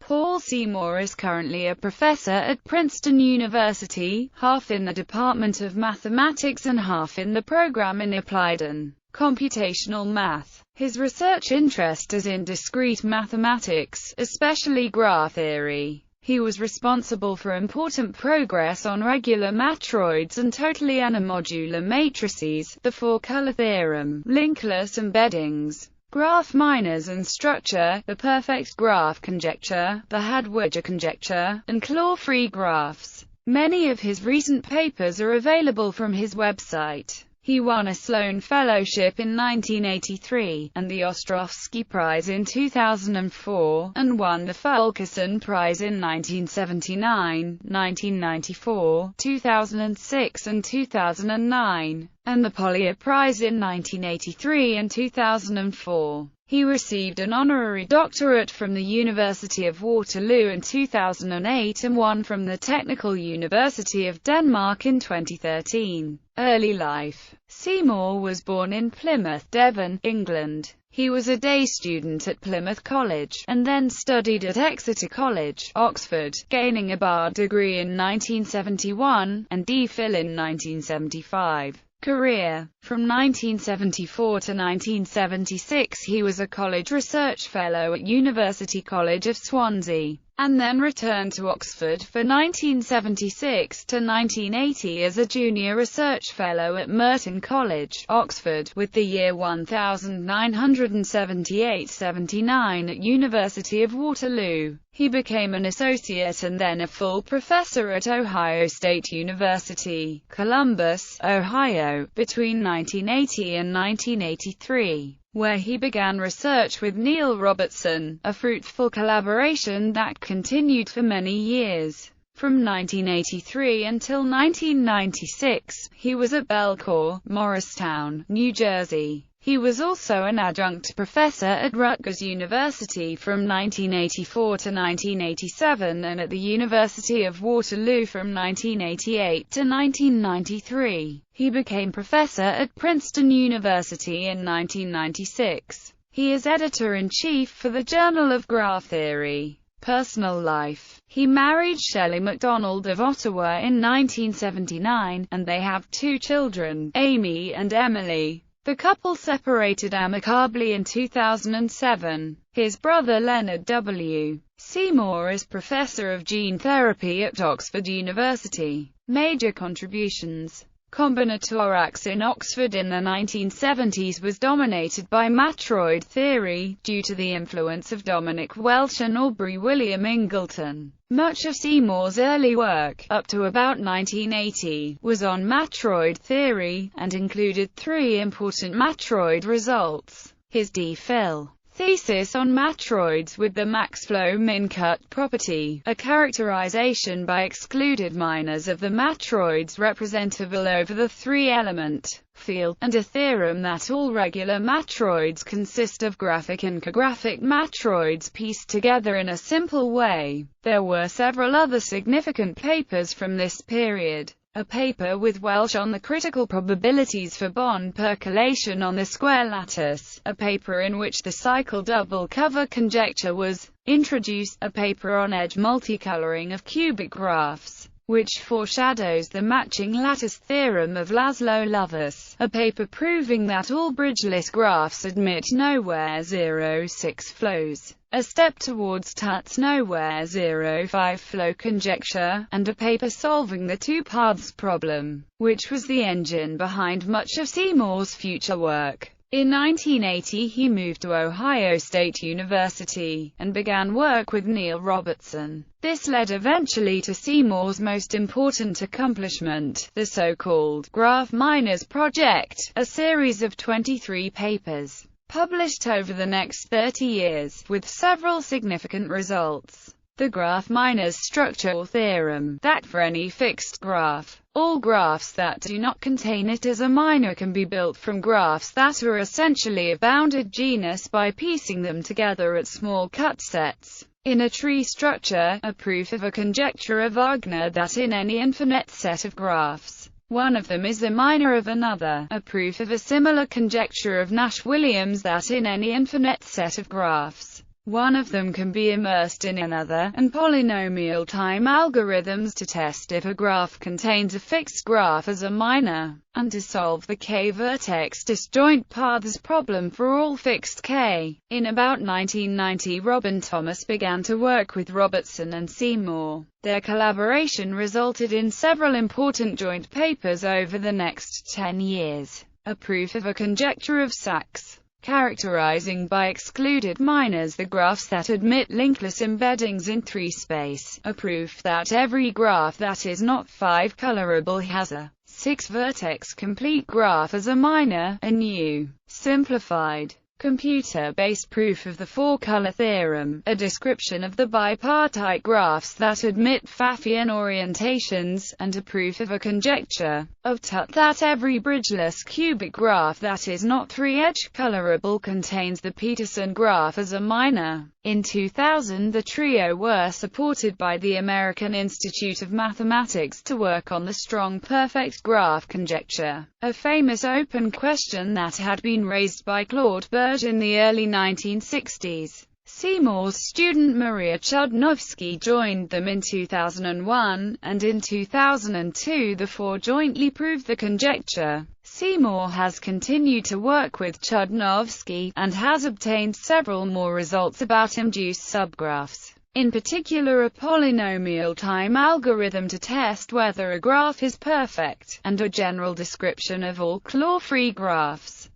Paul Seymour is currently a professor at Princeton University, half in the Department of Mathematics and half in the program in Applied and Computational Math. His research interest is in discrete mathematics, especially graph theory. He was responsible for important progress on regular matroids and totally unimodular matrices, the four-color theorem, linkless embeddings, graph minors and structure, the perfect graph conjecture, the Hadwiger conjecture, and claw-free graphs. Many of his recent papers are available from his website. He won a Sloan Fellowship in 1983, and the Ostrovsky Prize in 2004, and won the Fulkerson Prize in 1979, 1994, 2006 and 2009, and the Polya Prize in 1983 and 2004. He received an honorary doctorate from the University of Waterloo in 2008 and one from the Technical University of Denmark in 2013. Early life. Seymour was born in Plymouth, Devon, England. He was a day student at Plymouth College, and then studied at Exeter College, Oxford, gaining a Bard degree in 1971, and D.Phil in 1975. Career. From 1974 to 1976 he was a college research fellow at University College of Swansea, and then returned to Oxford for 1976 to 1980 as a junior research fellow at Merton College, Oxford, with the year 1978-79 at University of Waterloo. He became an associate and then a full professor at Ohio State University, Columbus, Ohio, between 1980 and 1983, where he began research with Neil Robertson, a fruitful collaboration that continued for many years. From 1983 until 1996, he was at Belcour, Morristown, New Jersey. He was also an adjunct professor at Rutgers University from 1984 to 1987 and at the University of Waterloo from 1988 to 1993. He became professor at Princeton University in 1996. He is editor-in-chief for the Journal of Graph Theory. Personal life. He married Shelley MacDonald of Ottawa in 1979, and they have two children, Amy and Emily. The couple separated amicably in 2007. His brother Leonard W. Seymour is professor of gene therapy at Oxford University. Major contributions. Combinatorics in Oxford in the 1970s was dominated by matroid theory, due to the influence of Dominic Welch and Aubrey William Ingleton. Much of Seymour's early work, up to about 1980, was on matroid theory, and included three important matroid results. His D.Phil. thesis on matroids with the max-flow min-cut property, a characterization by excluded minors of the matroids representable over the three-element field, and a theorem that all regular matroids consist of graphic and co-graphic matroids pieced together in a simple way. There were several other significant papers from this period. A paper with Welch on the critical probabilities for bond percolation on the square lattice, a paper in which the cycle double cover conjecture was introduced, a paper on edge multicoloring of cubic graphs, which foreshadows the matching lattice theorem of Laszlo Lovász, a paper proving that all bridgeless graphs admit nowhere 0,6 flows, a step towards Tut's nowhere 0,5 flow conjecture, and a paper solving the two-paths problem, which was the engine behind much of Seymour's future work. In 1980 he moved to Ohio State University, and began work with Neil Robertson. This led eventually to Seymour's most important accomplishment, the so-called Graph Minors Project, a series of 23 papers, published over the next 30 years, with several significant results. The graph minors structure theorem, that for any fixed graph, all graphs that do not contain it as a minor can be built from graphs that are essentially a bounded genus by piecing them together at small cut sets. In a tree structure, a proof of a conjecture of Wagner that in any infinite set of graphs, one of them is a minor of another, a proof of a similar conjecture of Nash-Williams that in any infinite set of graphs, One of them can be immersed in another, and polynomial time algorithms to test if a graph contains a fixed graph as a minor, and to solve the k-vertex disjoint paths problem for all fixed k. In about 1990, Robin Thomas began to work with Robertson and Seymour. Their collaboration resulted in several important joint papers over the next 10 years. A proof of a conjecture of Sachs, characterizing by excluded minors the graphs that admit linkless embeddings in 3-space, a proof that every graph that is not 5-colorable has a 6-vertex complete graph as a minor, a new, simplified, computer-based proof of the 4-color theorem, a description of the bipartite graphs that admit Pfaffian orientations, and a proof of a conjecture of Tut that every bridgeless cubic graph that is not 3-edge colorable contains the Peterson graph as a minor. In 2000, the trio were supported by the American Institute of Mathematics to work on the strong perfect graph conjecture, a famous open question that had been raised by Claude Burge in the early 1960s. Seymour's student Maria Chudnovsky joined them in 2001, and in 2002 the four jointly proved the conjecture. Seymour has continued to work with Chudnovsky, and has obtained several more results about induced subgraphs, in particular a polynomial time algorithm to test whether a graph is perfect, and a general description of all claw-free graphs.